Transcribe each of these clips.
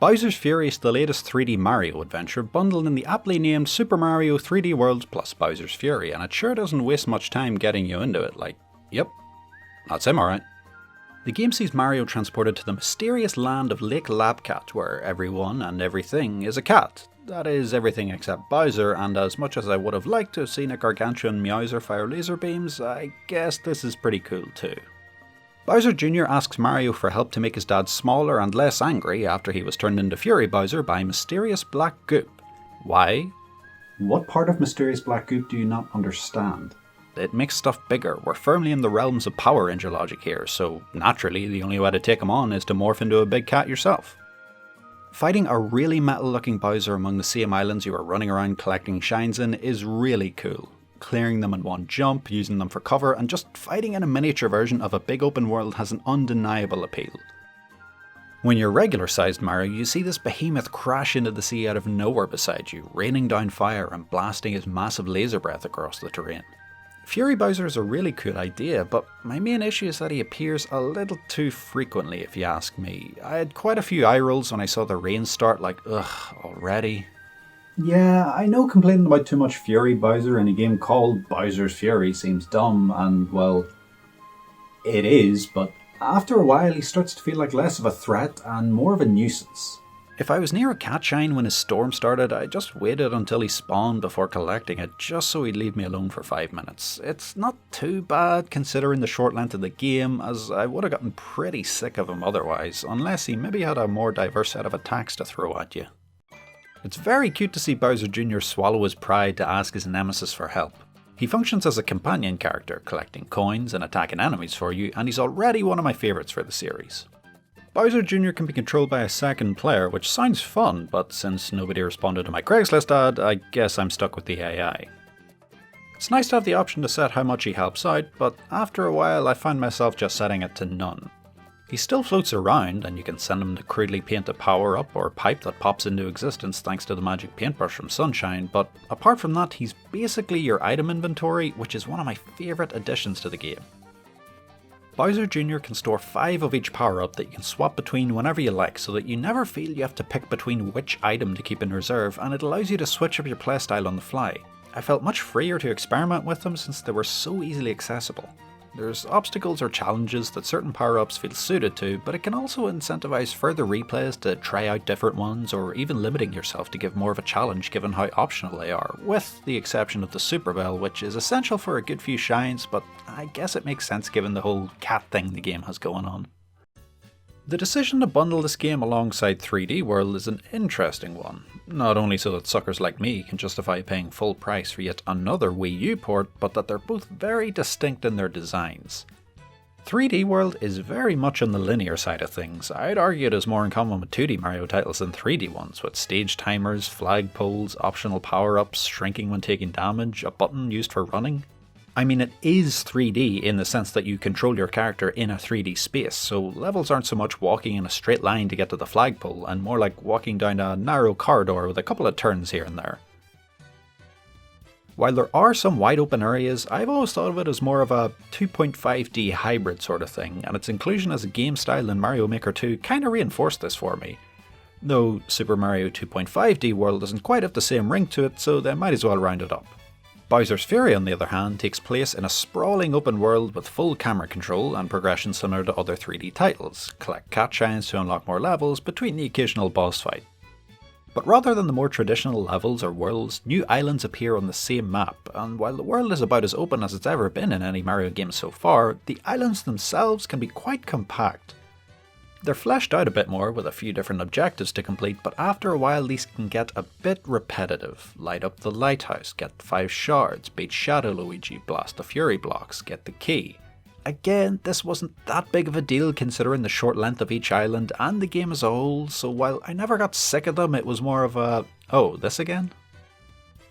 Bowser's Fury is the latest 3D Mario adventure bundled in the aptly named Super Mario 3D World plus Bowser's Fury, and it sure doesn't waste much time getting you into it, like, yep, that's him alright. The game sees Mario transported to the mysterious land of Lake Lapcat, where everyone and everything is a cat. That is, everything except Bowser, and as much as I would have liked to have seen a gargantuan Meowser fire laser beams, I guess this is pretty cool too. Bowser Jr. asks Mario for help to make his dad smaller and less angry after he was turned into Fury Bowser by mysterious black goop. Why? What part of mysterious black goop do you not understand? It makes stuff bigger. We're firmly in the realms of Power Ranger logic here, so naturally the only way to take him on is to morph into a big cat yourself. Fighting a really metal looking Bowser among the same islands you are running around collecting shines in is really cool. Clearing them in one jump, using them for cover, and just fighting in a miniature version of a big open world has an undeniable appeal. When you're regular sized Mario, you see this behemoth crash into the sea out of nowhere beside you, raining down fire and blasting his massive laser breath across the terrain. Fury Bowser is a really cool idea, but my main issue is that he appears a little too frequently if you ask me. I had quite a few eye rolls when I saw the rain start, like, ugh, already? Yeah, I know complaining about too much Fury Bowser in a game called Bowser's Fury seems dumb, and well, it is, but after a while he starts to feel like less of a threat and more of a nuisance. If I was near a cat shine when his storm started, I just waited until he spawned before collecting it, just so he'd leave me alone for 5 minutes. It's not too bad considering the short length of the game, as I would have gotten pretty sick of him otherwise, unless he maybe had a more diverse set of attacks to throw at you. It's very cute to see Bowser Jr. swallow his pride to ask his nemesis for help. He functions as a companion character, collecting coins and attacking enemies for you, and he's already one of my favourites for the series. Bowser Jr. can be controlled by a second player, which sounds fun, but since nobody responded to my Craigslist ad, I guess I'm stuck with the AI. It's nice to have the option to set how much he helps out, but after a while I find myself just setting it to none. He still floats around, and you can send him to crudely paint a power-up or pipe that pops into existence thanks to the magic paintbrush from Sunshine, but apart from that he's basically your item inventory, which is one of my favourite additions to the game. Bowser Jr. can store 5 of each power-up that you can swap between whenever you like, so that you never feel you have to pick between which item to keep in reserve, and it allows you to switch up your playstyle on the fly. I felt much freer to experiment with them since they were so easily accessible. There's obstacles or challenges that certain power-ups feel suited to, but it can also incentivize further replays to try out different ones, or even limiting yourself to give more of a challenge given how optional they are, with the exception of the Super Bell, which is essential for a good few shines, but I guess it makes sense given the whole cat thing the game has going on. The decision to bundle this game alongside 3D World is an interesting one, not only so that suckers like me can justify paying full price for yet another Wii U port, but that they're both very distinct in their designs. 3D World is very much on the linear side of things. I'd argue it is more in common with 2D Mario titles than 3D ones, with stage timers, flag poles, optional power-ups, shrinking when taking damage, a button used for running. I mean, it is 3D in the sense that you control your character in a 3D space, so levels aren't so much walking in a straight line to get to the flagpole, and more like walking down a narrow corridor with a couple of turns here and there. While there are some wide open areas, I've always thought of it as more of a 2.5D hybrid sort of thing, and its inclusion as a game style in Mario Maker 2 kinda reinforced this for me. Though Super Mario 2.5D World doesn't quite have the same ring to it, so they might as well round it up. Bowser's Fury, on the other hand, takes place in a sprawling open world with full camera control and progression similar to other 3D titles. Collect cat shines to unlock more levels between the occasional boss fight. But rather than the more traditional levels or worlds, new islands appear on the same map, and while the world is about as open as it's ever been in any Mario game so far, the islands themselves can be quite compact. They're fleshed out a bit more with a few different objectives to complete, but after a while these can get a bit repetitive. Light up the lighthouse, get 5 shards, beat Shadow Luigi, blast the Fury blocks, get the key. Again, this wasn't that big of a deal considering the short length of each island and the game as a whole, so while I never got sick of them, it was more of a, oh, this again?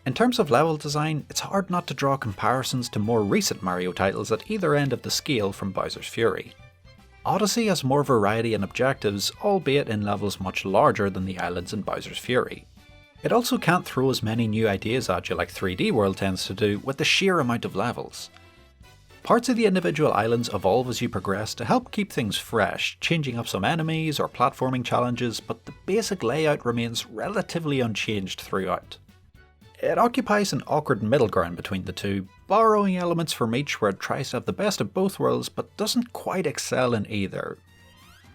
In terms of level design, it's hard not to draw comparisons to more recent Mario titles at either end of the scale from Bowser's Fury. Odyssey has more variety and objectives, albeit in levels much larger than the islands in Bowser's Fury. It also can't throw as many new ideas at you like 3D World tends to do with the sheer amount of levels. Parts of the individual islands evolve as you progress to help keep things fresh, changing up some enemies or platforming challenges, but the basic layout remains relatively unchanged throughout. It occupies an awkward middle ground between the two, borrowing elements from each where it tries to have the best of both worlds but doesn't quite excel in either.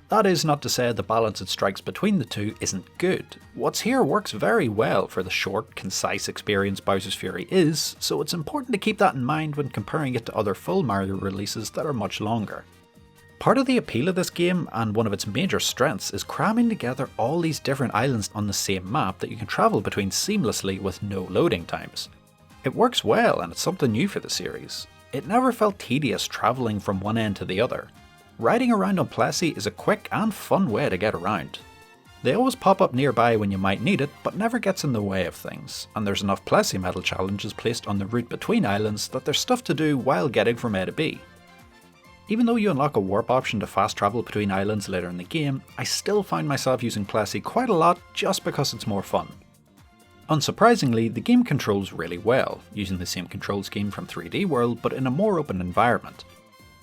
That is not to say the balance it strikes between the two isn't good. What's here works very well for the short, concise experience Bowser's Fury is, so it's important to keep that in mind when comparing it to other full Mario releases that are much longer. Part of the appeal of this game, and one of its major strengths, is cramming together all these different islands on the same map that you can travel between seamlessly with no loading times. It works well, and it's something new for the series. It never felt tedious travelling from one end to the other. Riding around on Plessie is a quick and fun way to get around. They always pop up nearby when you might need it, but never gets in the way of things, and there's enough Plessie medal challenges placed on the route between islands that there's stuff to do while getting from A to B. Even though you unlock a warp option to fast travel between islands later in the game, I still find myself using Plessie quite a lot just because it's more fun. Unsurprisingly, the game controls really well, using the same control scheme from 3D World but in a more open environment.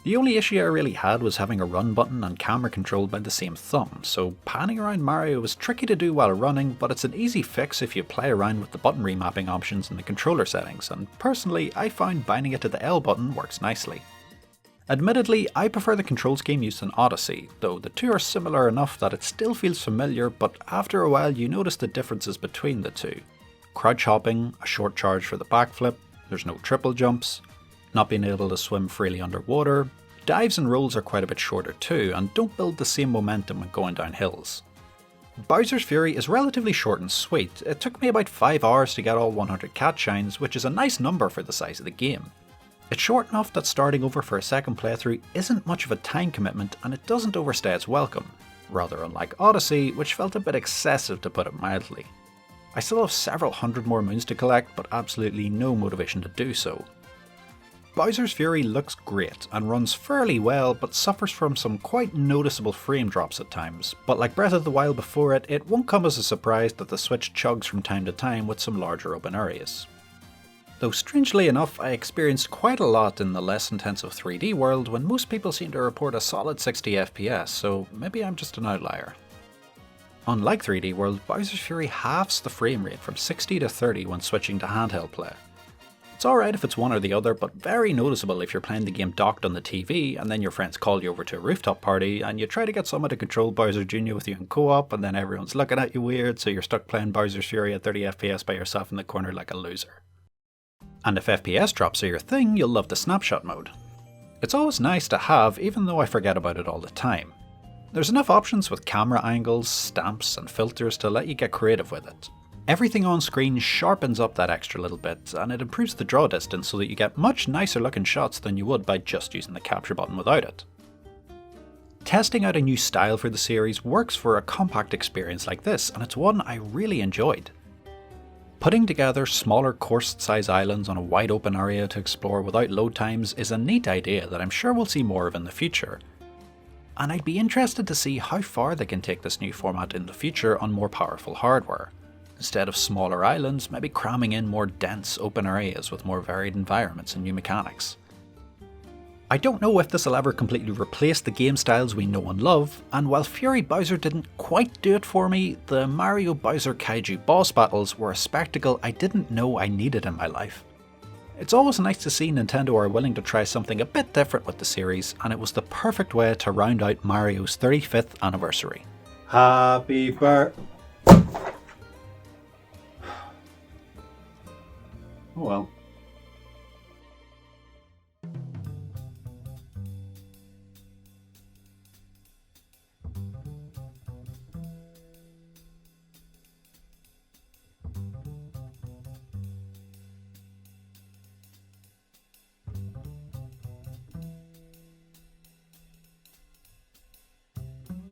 The only issue I really had was having a run button and camera controlled by the same thumb, so panning around Mario was tricky to do while running, but it's an easy fix if you play around with the button remapping options in the controller settings, and personally I find binding it to the L button works nicely. Admittedly, I prefer the control scheme used in Odyssey, though the two are similar enough that it still feels familiar, but after a while you notice the differences between the two. Crouch hopping, a short charge for the backflip, there's no triple jumps, not being able to swim freely underwater, dives and rolls are quite a bit shorter too, and don't build the same momentum when going down hills. Bowser's Fury is relatively short and sweet. It took me about 5 hours to get all 100 cat shines, which is a nice number for the size of the game. It's short enough that starting over for a second playthrough isn't much of a time commitment, and it doesn't overstay its welcome, rather unlike Odyssey, which felt a bit excessive to put it mildly. I still have several hundred more moons to collect, but absolutely no motivation to do so. Bowser's Fury looks great and runs fairly well, but suffers from some quite noticeable frame drops at times, but like Breath of the Wild before it, it won't come as a surprise that the Switch chugs from time to time with some larger open areas. Though strangely enough, I experienced quite a lot in the less intensive 3D world when most people seem to report a solid 60 FPS, so maybe I'm just an outlier. Unlike 3D World, Bowser's Fury halves the frame rate from 60 to 30 when switching to handheld play. It's alright if it's one or the other, but very noticeable if you're playing the game docked on the TV and then your friends call you over to a rooftop party and you try to get someone to control Bowser Jr. with you in co-op and then everyone's looking at you weird, so you're stuck playing Bowser's Fury at 30 FPS by yourself in the corner like a loser. And if FPS drops are your thing, you'll love the snapshot mode. It's always nice to have, even though I forget about it all the time. There's enough options with camera angles, stamps and filters to let you get creative with it. Everything on screen sharpens up that extra little bit, and it improves the draw distance so that you get much nicer looking shots than you would by just using the capture button without it. Testing out a new style for the series works for a compact experience like this, and it's one I really enjoyed. Putting together smaller course-size islands on a wide open area to explore without load times is a neat idea that I'm sure we'll see more of in the future. And I'd be interested to see how far they can take this new format in the future on more powerful hardware. Instead of smaller islands, maybe cramming in more dense open areas with more varied environments and new mechanics. I don't know if this will ever completely replace the game styles we know and love, and while Fury Bowser didn't quite do it for me, the Mario Bowser Kaiju boss battles were a spectacle I didn't know I needed in my life. It's always nice to see Nintendo are willing to try something a bit different with the series, and it was the perfect way to round out Mario's 35th anniversary. Happy birthday. Oh well.